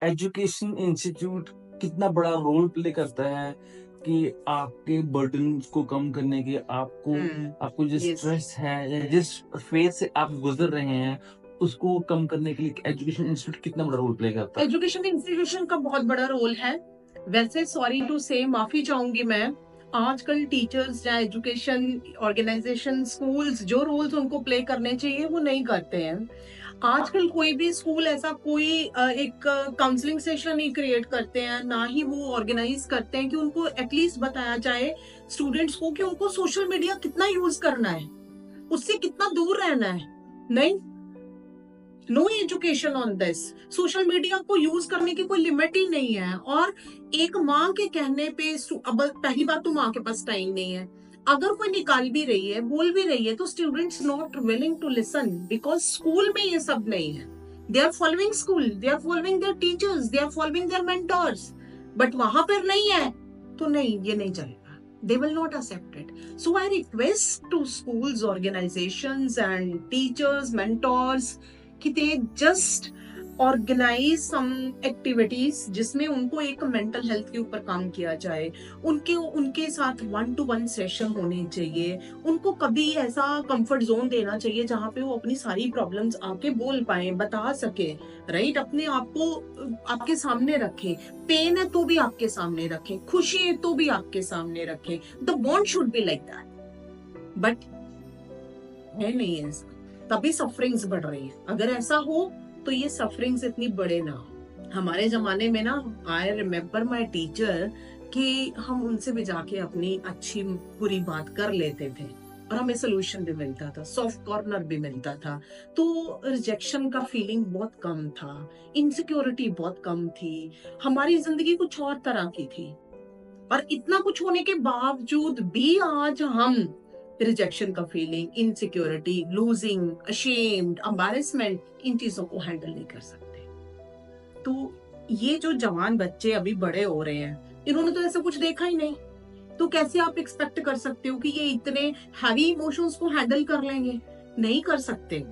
Education institute कितना बड़ा role play करता है कि आपके बर्डन्स को कम करने के आपको हुँ, आपको जो यस। स्ट्रेस है या जिस फेज़ से आप गुज़र रहे हैं, उसको कम करने के लिए एजुकेशन इंस्टीट्यूट कितना बड़ा रोल प्ले करता है? एजुकेशन इंस्टीट्यूशन का बहुत बड़ा रोल है। वैसे सॉरी टू से माफ़ी चाहूँगी मैं, आजकल टीचर्स या एजुकेशन ऑर्गेनाइज़ेशन, स्कूल्स जो रोल्स उनको प्ले करने चाहिए वो नहीं करते हैं। आजकल कोई भी स्कूल ऐसा कोई एक काउंसलिंग सेशन नहीं क्रिएट करते हैं, ना ही वो ऑर्गेनाइज़ करते हैं कि उनको एटलीस्ट बताया जाए स्टूडेंट्स को कि उनको सोशल मीडिया कितना यूज़ करना है, उससे कितना दूर रहना है। नहीं, no education on this. Social media को यूज करने की कोई लिमिट ही नहीं है। और एक माँ के कहने पे अब पहली बात तो माँ के पास टाइम नहीं है। अगर कोई निकाल भी रही है, बोल भी रही है, तो students not willing to listen because school में ये सब नहीं है। They are following school, they are following their teachers, they are following their mentors. But वहां पर नहीं है तो नहीं, ये नहीं चलेगा। They will not accept it. So I request to schools, organizations, and teachers, mentors कि they just organise some activities जिसमें उनको एक मेंटल हेल्थ के ऊपर काम किया जाए। उनके उनके साथ 1-to-1 सेशन होने चाहिए। उनको कभी ऐसा कंफर्ट जोन देना चाहिए जहाँ पे वो अपनी सारी प्रॉब्लम्स आके बोल पाए, बता सके। राइट, अपने आप को आपके सामने रखें। पेन है तो भी आपके सामने रखें, खुशी है तो भी आपके सामने रखें। The bond should be like that. But है नहीं ऐसा, तभी सफरिंग्स बढ़ रही है। अगर ऐसा हो तो ये सफरिंग्स इतनी बड़े ना हो। हमारे जमाने में ना, आई रिमेम्बर माय टीचर, कि हम उनसे भी जाके अपनी अच्छी बुरी बात कर लेते थे और हमें सोल्यूशन भी मिलता था, सॉफ्ट कॉर्नर भी मिलता था। तो रिजेक्शन का फीलिंग बहुत कम था, इनसिक्योरिटी बहुत कम थी। हमारी जिंदगी कुछ और तरह की थी। और इतना कुछ होने के बावजूद भी आज हम रिजेक्शन का feeling, insecurity, losing, ashamed, embarrassment, इन चीजों को हैंडल नहीं कर सकते। तो ये जो जवान बच्चे अभी बड़े हो रहे हैं, इन्होंने तो ऐसा कुछ देखा ही नहीं। तो कैसे आप एक्सपेक्ट कर सकते हो कि ये इतने हैवी इमोशंस को हैंडल कर लेंगे? नहीं कर सकते।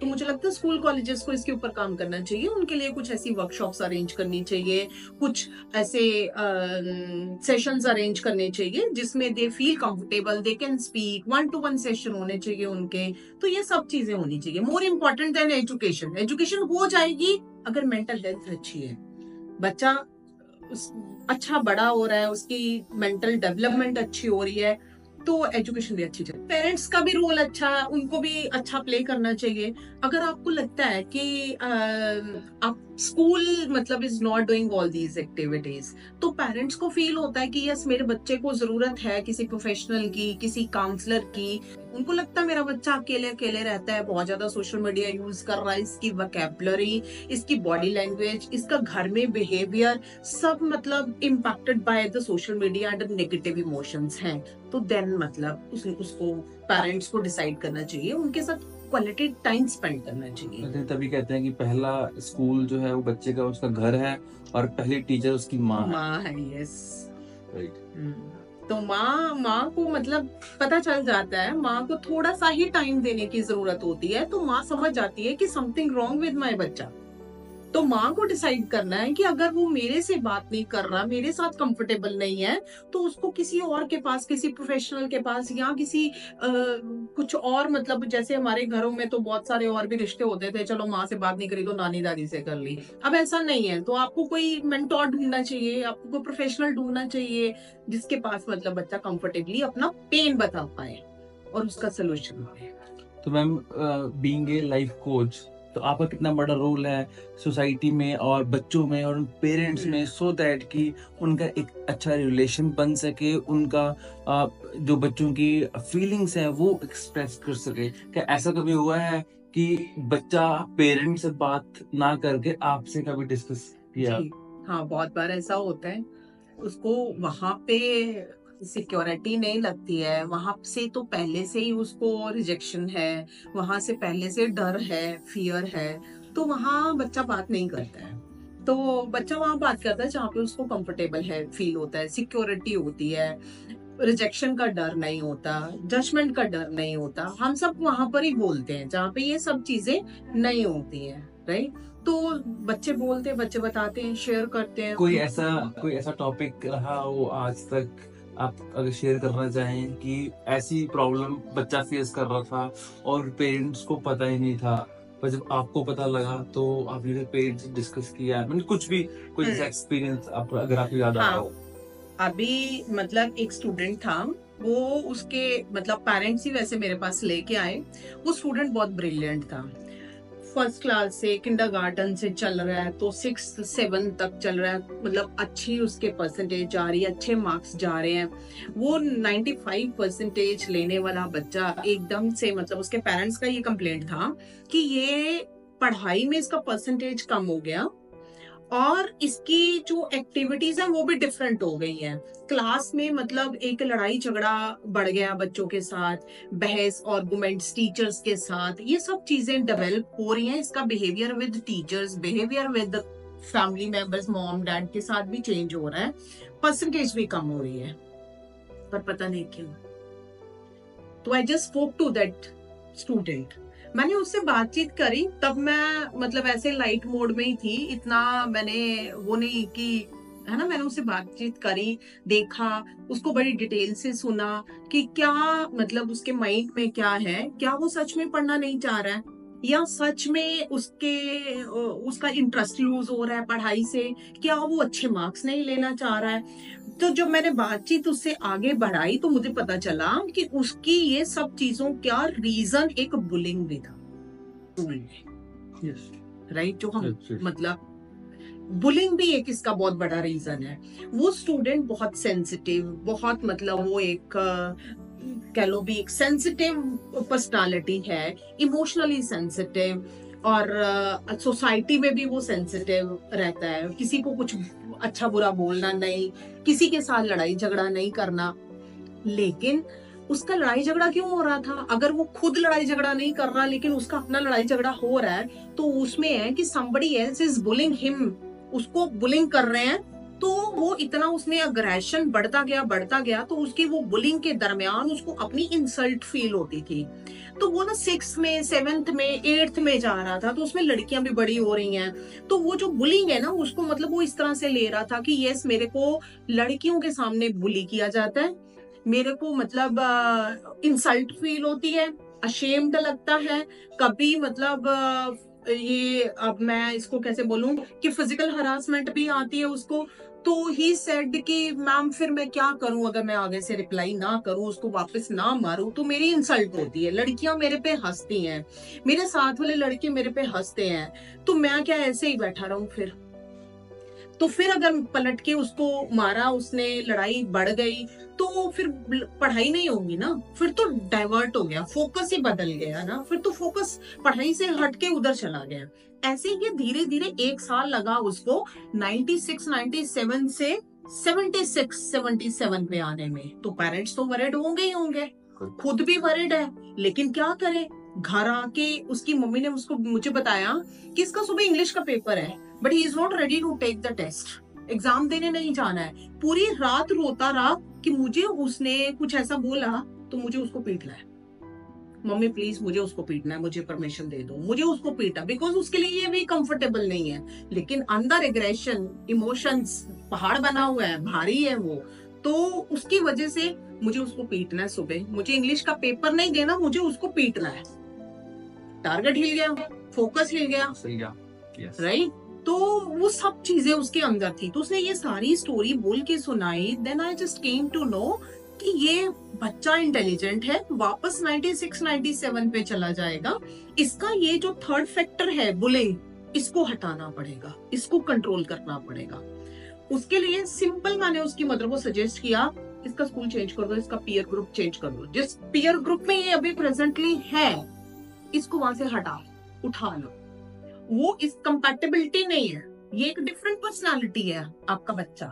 तो मुझे लगता है स्कूल कॉलेजेस को इसके ऊपर काम करना चाहिए। उनके लिए कुछ ऐसी वर्कशॉप्स अरेंज करनी चाहिए, कुछ ऐसे सेशंस अरेंज करने चाहिए जिसमें they feel comfortable, they can speak, 1-to-1 session होने चाहिए उनके। तो ये सब चीजें होनी चाहिए। More important then education. Education हो जाएगी अगर मेंटल हेल्थ अच्छी है। बच्चा अच्छा बड़ा हो रहा है, उसकी मेंटल डेवलपमेंट अच्छी हो रही है, तो एजुकेशन भी अच्छी चाहिए। पेरेंट्स का भी रोल अच्छा, उनको भी अच्छा प्ले करना चाहिए। अगर आपको लगता है कि आप स्कूल मतलब is not doing all these activities, तो पेरेंट्स को फील होता है कि यस, मेरे बच्चे को जरूरत है किसी प्रोफेशनल की, किसी काउंसलर की। उनको लगता है मेरा बच्चा अकेले अकेले रहता है, बहुत ज्यादा सोशल मीडिया यूज कर रहा है, इसकी वोकैबुलरी, इसकी बॉडी लैंग्वेज, इसका घर में बिहेवियर सब मतलब impacted by the social media and negative emotions हैं। तो देन मतलब उसको पेरेंट्स को डिसाइड करना चाहिए, उनके साथ क्वालिटी टाइम स्पेंड करना चाहिए। कहते हैं तभी कहते हैं कि पहला स्कूल जो है वो बच्चे का उसका घर है और पहली टीचर उसकी माँ है। माँ है, यस। राइट। तो माँ माँ को मतलब पता चल जाता है, माँ को थोड़ा सा ही टाइम देने की जरूरत होती है, तो माँ समझ जाती है कि समथिंग रॉन्ग विद माय बच्चा। तो माँ को डिसाइड करना है कि अगर वो मेरे से बात नहीं कर रहा, मेरे साथ कंफर्टेबल नहीं है, तो उसको किसी और के पास, किसी प्रोफेशनल के पास, या किसी कुछ और, मतलब जैसे हमारे घरों में तो बहुत सारे और भी रिश्ते होते थे, चलो माँ से बात नहीं करी तो नानी दादी से कर ली। अब ऐसा नहीं है, तो आपको कोई मेंटोर ढूंढना चाहिए, आपको कोई प्रोफेशनल ढूंढना चाहिए जिसके पास मतलब बच्चा कंफर्टेबली अपना पेन बता पाए और उसका सोल्यूशन पाए। तो ma'am being a life coach, तो आपका कितना बड़ा रोल है सोसाइटी में और बच्चों में और पेरेंट्स में, सो दैट कि उनका एक अच्छा रिलेशन बन सके, उनका जो बच्चों की फीलिंग्स हैं वो एक्सप्रेस कर सके। क्या ऐसा कभी हुआ है कि बच्चा पेरेंट्स से बात ना करके आपसे कभी डिस्कस किया? जी, हाँ, बहुत बार ऐसा होता है। उसको वहां पे सिक्योरिटी नहीं लगती है, वहां से तो पहले से ही उसको रिजेक्शन है, वहां से पहले से डर है, फियर है। तो वहां बच्चा बात नहीं करता है। तो बच्चा वहां बात करता है जहाँ पे उसको कंफर्टेबल है, फील होता है, सिक्योरिटी होती है, रिजेक्शन का डर नहीं होता, जजमेंट का डर नहीं होता। हम सब वहां पर ही बोलते हैं जहाँ पे ये सब चीजें नहीं होती हैं। राइट। तो बच्चे बोलते हैं, बच्चे बताते हैं, शेयर करते हैं। कोई ऐसा टॉपिक रहा हो आज तक, आप अगर शेयर करना चाहें कि ऐसी प्रॉब्लम बच्चा फेस कर रहा था और पेरेंट्स को पता ही नहीं था, पर जब आपको पता लगा तो आपने पेरेंट्स से डिस्कस किया, मतलब कुछ भी, कोई ऐसा एक्सपीरियंस आप अगर आपको याद आ रहा हाँ, हो? अभी मतलब एक स्टूडेंट था, वो उसके मतलब पेरेंट्स ही वैसे मेरे पास लेके आए। वो स्टूडेंट बहुत ब्रिलियंट था, फर्स्ट क्लास से किंडरगार्टन से चल रहा है तो 6th 7th तक चल रहा है, मतलब अच्छी उसके परसेंटेज जा रही है, अच्छे मार्क्स जा रहे हैं। वो 95% लेने वाला बच्चा एकदम से, मतलब उसके पेरेंट्स का ये कंप्लेंट था कि ये पढ़ाई में इसका परसेंटेज कम हो गया और इसकी जो एक्टिविटीज है वो भी डिफरेंट हो गई हैं। क्लास में मतलब एक लड़ाई झगड़ा बढ़ गया बच्चों के साथ, बहस आर्गुमेंट्स टीचर्स के साथ, ये सब चीजें डेवलप हो रही हैं। इसका behaviour with teachers, behaviour with family members, mom dad के साथ भी चेंज हो रहा है, परसेंटेज भी कम हो रही है, पर पता नहीं क्यों। तो I just spoke to that student, मैंने उससे बातचीत करी, तब मैं मतलब ऐसे लाइट मोड में ही थी, इतना मैंने वो नहीं कि, है ना, मैंने उससे बातचीत करी, देखा, उसको बड़ी डिटेल से सुना कि क्या मतलब उसके माइंड में क्या है, क्या वो सच में पढ़ना नहीं चाह रहा है या सच में उसका इंटरेस्ट लूज हो रहा है पढ़ाई से, क्या वो अच्छे मार्क्स नहीं लेना चाह रहा है। तो जब मैंने बातचीत उससे आगे बढ़ाई तो मुझे पता चला कि उसकी ये सब चीजों का रीजन एक बुलिंग भी था, यस, राइट। जो हम यस, यस। मतलब बुलिंग भी एक इसका बहुत बड़ा रीजन है। वो स्टूडेंट बहुत सेंसिटिव, बहुत मतलब वो एक कह लो भी एक सेंसिटिव पर्सनालिटी है, इमोशनली सेंसिटिव, और सोसाइटी में भी वो सेंसिटिव रहता है, किसी को कुछ अच्छा बुरा बोलना नहीं, किसी के साथ लड़ाई झगड़ा नहीं करना। लेकिन उसका लड़ाई झगड़ा क्यों हो रहा था? अगर वो खुद लड़ाई झगड़ा नहीं कर रहा लेकिन उसका अपना लड़ाई झगड़ा हो रहा है, तो उसमें है कि somebody else is bullying him, उसको बुलिंग कर रहे हैं। तो वो इतना उसमें अग्रेशन बढ़ता गया, तो उसकी वो बुलिंग के दरमियान उसको अपनी इंसल्ट फील होती थी। तो वो ना 6th में 7th में 8th में जा रहा था, तो उसमें लड़कियां भी बड़ी हो रही हैं, तो वो जो बुलिंग है ना उसको मतलब वो इस तरह से ले रहा था कि यस, मेरे को लड़कियों के सामने बुली किया जाता है, मेरे को मतलब इंसल्ट फील होती है, अशेम्ड लगता है, कभी मतलब ये अब मैं इसको कैसे बोलूं कि फिजिकल हरासमेंट भी आती है उसको। तो ही सेड कि मैम फिर मैं क्या करूं, अगर मैं आगे से रिप्लाई ना करूं, उसको वापस ना मारूं तो मेरी इंसल्ट होती है, लड़कियां मेरे पे हंसती हैं, मेरे साथ वाले लड़के मेरे पे हंसते हैं, तो मैं क्या ऐसे ही बैठा रहूं फिर? तो फिर अगर पलट के उसको मारा उसने, लड़ाई बढ़ गई, तो फिर पढ़ाई नहीं होगी ना, फिर तो डाइवर्ट हो गया, फोकस ही बदल गया ना, फिर तो फोकस पढ़ाई से हट के उधर चला गया। ऐसे ही धीरे धीरे 1 साल लगा उसको 96 97 से 76 77 पे आने में। तो पेरेंट्स तो वरिड होंगे ही होंगे, खुद भी वरिड है, लेकिन क्या करे, घर आके उसकी मम्मी ने उसको मुझे बताया कि इसका सुबह इंग्लिश का पेपर है, but he is not ready to take the test, exam देने नहीं जाना है। पूरी रात रोता रहा कि मुझे उसने कुछ ऐसा बोला तो मुझे उसको पीटना है, मम्मी प्लीज मुझे उसको पीटना है, मुझे परमिशन दे दो, मुझे उसको पीटा, बिकॉज उसके लिए ये भी कंफर्टेबल नहीं है, लेकिन अंदर एग्रेशन, इमोशंस पहाड़ बना हुआ है, भारी है वो, तो उसकी वजह से मुझे उसको पीटना है सुबह, मुझे इंग्लिश का पेपर नहीं देना, मुझे उसको पीटना है। टारगेट हिल गया, फोकस हिल गया, सही गया, यस। राइट। तो वो सब चीजें उसके अंदर थी, तो उसने ये सारी स्टोरी बोल के सुनाई। Then I just came to know कि ये बच्चा इंटेलिजेंट है, वापस 96 97 पे चला जाएगा। इसका ये जो थर्ड फैक्टर है बुलिंग, इसको हटाना पड़ेगा, इसको कंट्रोल करना पड़ेगा। उसके लिए सिंपल मैंने उसकी मदर को सजेस्ट किया, इसका स्कूल चेंज कर दो, इसका पीयर ग्रुप चेंज कर दो, जिस पीयर ग्रुप में ये अभी प्रेजेंटली है इसको वहां से हटा उठा लो, वो इस कंपैटिबिलिटी नहीं है, ये एक डिफरेंट पर्सनालिटी है आपका बच्चा,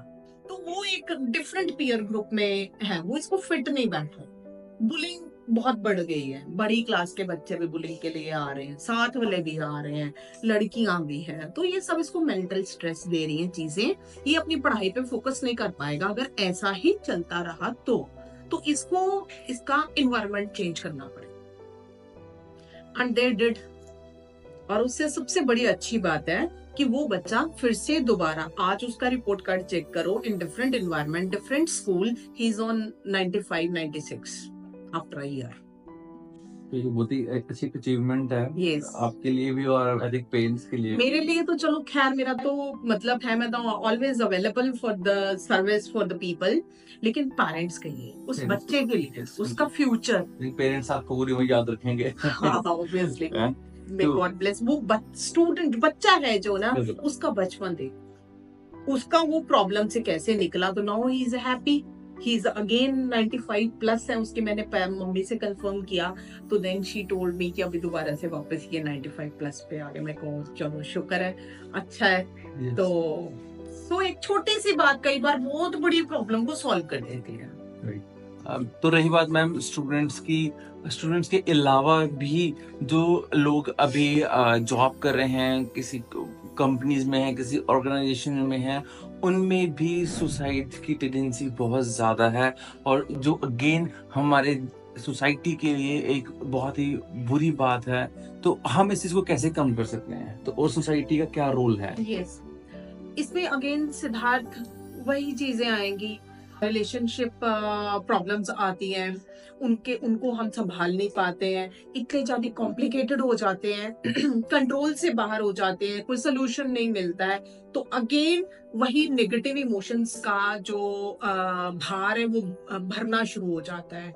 तो वो एक डिफरेंट पीयर ग्रुप में है, वो इसको फिट नहीं बैठ रहा। बुलिंग बहुत बढ़ गई है, बड़ी क्लास के बच्चे भी बुलिंग के लिए आ रहे हैं, साथ वाले भी आ रहे हैं, लड़कियां भी हैं, तो ये सब इसको मेंटल स्ट्रेस दे रही हैं चीजें, ये अपनी पढ़ाई पे फोकस नहीं कर पाएगा अगर ऐसा ही चलता रहा तो इसको इसका इन्वायरमेंट चेंज करना पड़ेगा। एंड दे डिड, और उससे सबसे बड़ी अच्छी बात है कि वो बच्चा फिर से दोबारा, आज उसका रिपोर्ट कार्ड चेक करो, in different environment, different school, he is on 95 96 after a year. तो ये बहुत ही अच्छी अचीवमेंट है यस, आपके लिए भी और आई थिंक पेरेंट्स के लिए। मेरे लिए तो चलो खैर, मेरा तो मतलब है, मैं तो always available for the service for the people, लेकिन पेरेंट्स के लिए, उस Parents- बच्चे के लिए, Yes, उसका फ्यूचर, पेरेंट्स आपको पूरी वही याद रखेंगे। हाँ ऑब्वियसली, हैं? मे तो- गॉड ब्लेस, वो स्टूडेंट बच्चा है जो ना, बिल्कुल। उसका बचपन देख, उसका वो प्रॉब्लम से कैसे निकला, तो now he is happy, he is again 95 plus है उसके, मैंने मम्मी से कंफर्म किया, तो देन शी टोल्ड मी कि अभी दोबारा से वापस ये 95 प्लस पे आ गए। मैं कहूँ चलो शुक्र है, अच्छा है। Yes. तो एक छोटी सी बात कई बार बहुत बड़ी प्रॉब्लम को सॉल्व कर देती है। तो रही बात मैम स्टूडेंट्स के अलावा भी जो लोग अभी जॉब कर रहे हैं, किसी कंपनीज में हैं, किसी ऑर्गेनाइजेशन में हैं, उनमें भी सुसाइड की टेंडेंसी बहुत ज़्यादा है, और जो अगेन हमारे सोसाइटी के लिए एक बहुत ही बुरी बात है। तो हम इस चीज़ को कैसे कम कर सकते हैं, तो और सोसाइटी का क्या रोल है? यस, इसमें अगेन सिद्धार्थ वही चीजें आएंगी, रिलेशनशिप प्रॉब्लम्स आती हैं, उनको हम संभाल नहीं पाते हैं, इतने ज्यादा कॉम्प्लिकेटेड हो जाते हैं, कंट्रोल से बाहर हो जाते हैं, कोई सोल्यूशन नहीं मिलता है, तो अगेन वही नेगेटिव इमोशंस का जो भार है वो भरना शुरू हो जाता है।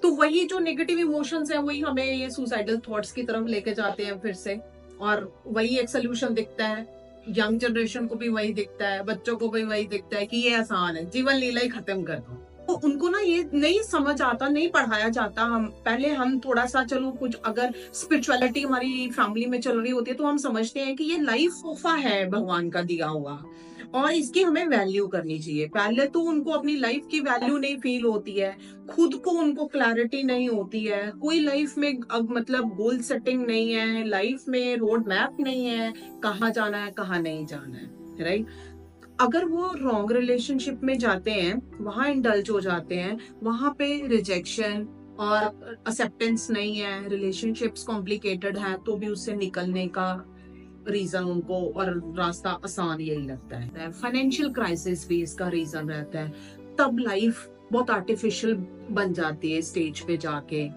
तो वही जो नेगेटिव इमोशंस है वही हमें ये सुसाइडल थॉट्स की तरफ लेके जाते हैं फिर से, और वही एक सोल्यूशन दिखता है, यंग जनरेशन को भी वही दिखता है, बच्चों को भी वही दिखता है कि ये आसान है, जीवन लीला ही खत्म कर दो। तो उनको ना ये नहीं समझ आता, नहीं पढ़ाया जाता। हम थोड़ा सा, चलो कुछ अगर स्पिरिचुअलिटी हमारी फैमिली में चल रही होती है तो हम समझते हैं कि ये लाइफ तोहफा है भगवान का दिया हुआ, और इसकी हमें वैल्यू करनी चाहिए। पहले तो उनको अपनी लाइफ की वैल्यू नहीं फील होती है, खुद को उनको क्लैरिटी नहीं होती है, कोई लाइफ में मतलब गोल सेटिंग नहीं है, लाइफ में रोड मैप नहीं है, कहाँ जाना है कहाँ नहीं जाना है, राइट। अगर वो रॉन्ग रिलेशनशिप में जाते हैं, वहां इंडल्ज हो जाते हैं, वहां पे रिजेक्शन और एक्सेप्टेंस नहीं है, रिलेशनशिप्स कॉम्प्लिकेटेड है, तो भी उससे निकलने का रीजन उनको और रास्ता आसान यही लगता है। फाइनेंशियल क्राइसिस भी इसका रीजन रहता है। तब लाइफ बहुत आर्टिफिशियल बन जाती है स्टेज पे जाके,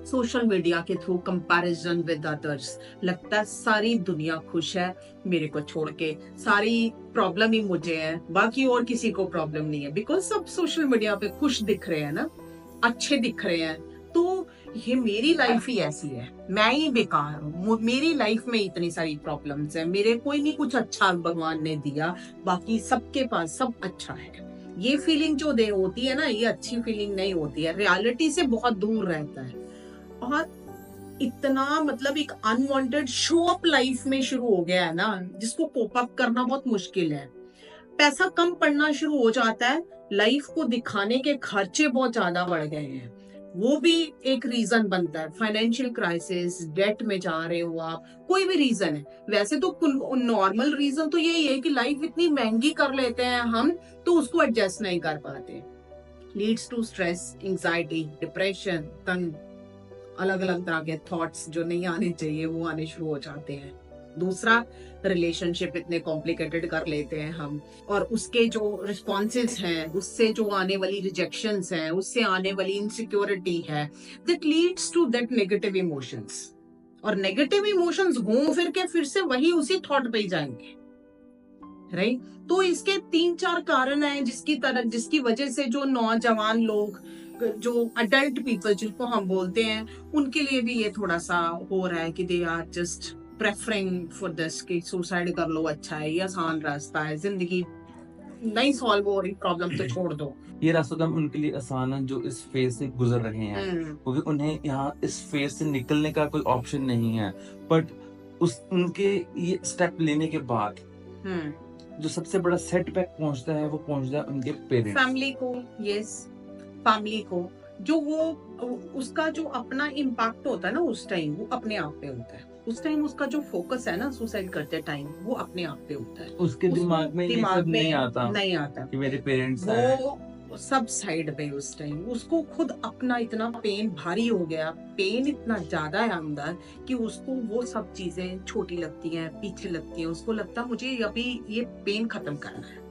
सोशल मीडिया के थ्रू कंपैरिजन विद अदर्स, लगता है सारी दुनिया खुश है मेरे को छोड़ के, सारी प्रॉब्लम ही मुझे है, बाकी और किसी को प्रॉब्लम नहीं है, बिकॉज सब सोशल मीडिया पे खुश दिख रहे हैं ना, अच्छे दिख रहे हैं, तो ये मेरी लाइफ ही ऐसी है, मैं ही बेकार हूँ, मेरी लाइफ में इतनी सारी प्रॉब्लम्स है, मेरे कोई नहीं कुछ अच्छा भगवान ने दिया, बाकी सबके पास सब अच्छा है। ये फीलिंग जो दे होती है ना, ये अच्छी फीलिंग नहीं होती है, रियलिटी से बहुत दूर रहता है, और इतना मतलब एक अनवांटेड शो अप लाइफ में शुरू हो गया है ना, जिसको कोप अप करना बहुत मुश्किल है। पैसा कम पड़ना शुरू हो जाता है, लाइफ को दिखाने के खर्चे बहुत ज्यादा बढ़ गए हैं, वो भी एक रीजन बनता है। फाइनेंशियल क्राइसिस, डेट में जा रहे हो आप, कोई भी रीजन है। वैसे तो नॉर्मल रीजन तो यही है कि लाइफ इतनी महंगी कर लेते हैं हम, तो उसको एडजस्ट नहीं कर पाते, leads to stress, anxiety, depression, तंग, अलग अलग तरह के थॉट्स जो नहीं आने चाहिए वो आने शुरू हो जाते हैं। दूसरा, रिलेशनशिप इतने कॉम्प्लिकेटेड कर लेते हैं हम, और उसके जो रिस्पॉन्सेज हैं, उससे जो आने वाली रिजेक्शंस हैं, उससे आने वाली इनसिक्योरिटी है, that leads to that negative emotions, और नेगेटिव इमोशंस घूम फिर के फिर से वही उसी थॉट पे ही जाएंगे, राइट। तो इसके 3-4 कारण हैं जिसकी वजह से जो नौजवान लोग, जो अडल्ट पीपल जिनको हम बोलते हैं, उनके लिए भी ये थोड़ा सा हो रहा है कि they are just preferring for this कि सुसाइड कर लो, अच्छा है, ये आसान रास्ता है, जिंदगी नहीं सॉल्व हो रही प्रॉब्लम तो छोड़ दो। ये रास्ता तो उनके लिए आसान है जो इस फेज से गुजर रहे हैं, क्योंकि उन्हें यहाँ इस फेज से निकलने का कोई ऑप्शन नहीं है। बट उनके ये स्टेप लेने के बाद जो सबसे बड़ा सेटबैक पहुंचता है वो पहुंचता है उनके पेरेंट्स, फैमिली को। यस, फैमिली को जो वो उसका जो अपना इम्पैक्ट होता है ना, उस टाइम वो अपने आप पे होता है, उस टाइम उसका जो फोकस है ना सुसाइड करते टाइम, वो अपने आप पे होता है, उसके दिमाग में ये सब नहीं आता कि मेरे पेरेंट्स हैं। वो सब साइड पे उस टाइम उसको खुद अपना इतना पेन भारी हो गया, पेन इतना ज्यादा है अंदर कि उसको वो सब चीजें छोटी लगती हैं, पीछे लगती हैं। उसको लगता है मुझे अभी ये पेन खत्म करना है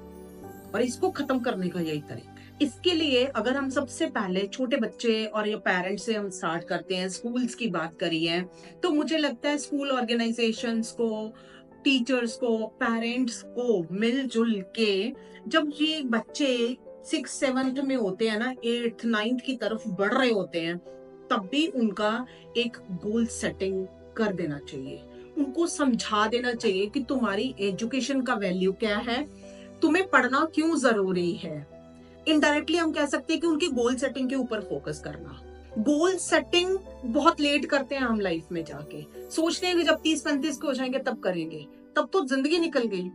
और इसको खत्म करने का यही तरीका है। इसके लिए अगर हम सबसे पहले छोटे बच्चे और ये पेरेंट्स से हम स्टार्ट करते हैं, स्कूल्स की बात करी है, तो मुझे लगता है स्कूल ऑर्गेनाइजेशंस को, टीचर्स को, पेरेंट्स को मिलजुल के जब ये बच्चे 6th 7th में होते हैं ना, 8th 9th की तरफ बढ़ रहे होते हैं, तब भी उनका एक गोल सेटिंग कर देना चाहिए। उनको समझा देना चाहिए कि तुम्हारी एजुकेशन का वैल्यू क्या है, तुम्हें पढ़ना क्यों जरूरी है। इनडायरेक्टली हम कह सकते हैं कि उनकी गोल सेटिंग के ऊपर फोकस करना। गोल सेटिंग बहुत लेट करते हैं हम लाइफ में जाके, सोचते हैं कि जब 30-35 के हो जाएंगे तब करेंगे, तब तो जिंदगी निकल गई।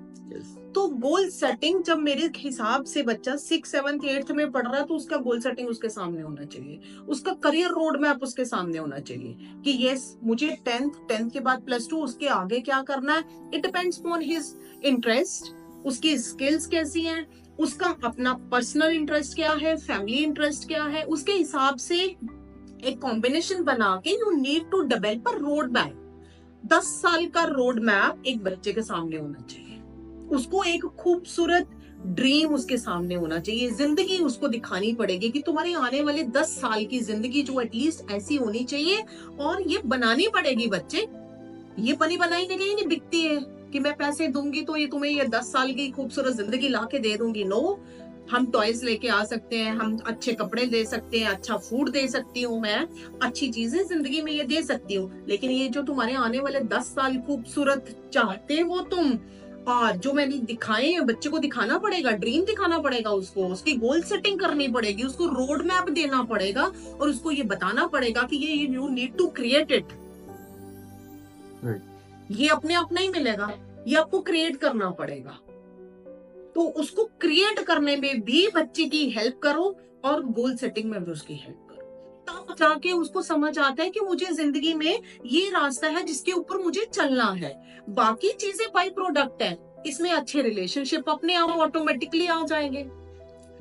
तो गोल सेटिंग जब मेरे हिसाब से बच्चा 6th 7th 8th में पढ़ रहा है तो उसका गोल सेटिंग उसके सामने होना चाहिए, उसका करियर रोड मैप उसके सामने होना चाहिए कि यस मुझे 10th के बाद +2, उसके आगे क्या करना है। It depends on his interest, उसकी स्किल्स कैसी हैं, उसका अपना पर्सनल इंटरेस्ट क्या है, फैमिली इंटरेस्ट क्या है, उसके हिसाब से एक कॉम्बिनेशन बना के you need to develop a road map. 10 साल का रोड मैप एक बच्चे के सामने होना चाहिए, उसको एक खूबसूरत ड्रीम उसके सामने होना चाहिए, जिंदगी उसको दिखानी पड़ेगी कि तुम्हारे आने वाले 10 साल की जिंदगी जो एटलीस्ट ऐसी होनी चाहिए, और ये बनानी पड़ेगी बच्चे। ये बनी बनाई कहीं नहीं बिकती है कि मैं पैसे दूंगी तो ये तुम्हें ये 10 साल की खूबसूरत जिंदगी ला के दे दूंगी। नो, हम टॉयज लेके आ सकते हैं, हम अच्छे कपड़े दे सकते हैं, अच्छा फूड दे सकती हूँ मैं, अच्छी चीजें जिंदगी में ये दे सकती हूँ, लेकिन ये जो तुम्हारे आने वाले 10 साल खूबसूरत चाहते हो तुम, और जो मैंने दिखाए हैं, बच्चे को दिखाना पड़ेगा, ड्रीम दिखाना पड़ेगा उसको, उसकी गोल सेटिंग करनी पड़ेगी, उसको रोड मैप देना पड़ेगा और उसको ये बताना पड़ेगा कि ये you need to create it. ये अपने आप नहीं मिलेगा, ये आपको क्रिएट करना पड़ेगा। तो उसको क्रिएट करने में भी बच्चे की हेल्प करो और गोल सेटिंग में भी उसकी हेल्प करो, तब जाके उसको समझ आता है कि मुझे जिंदगी में ये रास्ता है जिसके ऊपर मुझे चलना है। बाकी चीजें बाई प्रोडक्ट है, इसमें अच्छे रिलेशनशिप अपने आप ऑटोमेटिकली आ जाएंगे।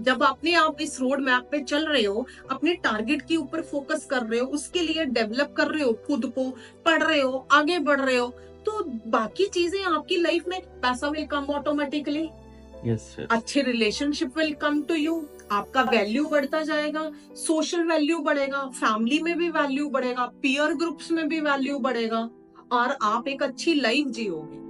जब अपने आप इस रोड मैप पे चल रहे हो, अपने टारगेट के ऊपर फोकस कर रहे हो, उसके लिए डेवलप कर रहे हो खुद को, पढ़ रहे हो, आगे बढ़ रहे हो, तो बाकी चीजें आपकी लाइफ में, पैसा विल कम ऑटोमेटिकली, अच्छे relationship will come to you, आपका वैल्यू बढ़ता जाएगा, सोशल वैल्यू बढ़ेगा, फैमिली में भी वैल्यू बढ़ेगा, पीयर ग्रुप्स में भी वैल्यू बढ़ेगा, और आप एक अच्छी लाइफ जियोगे।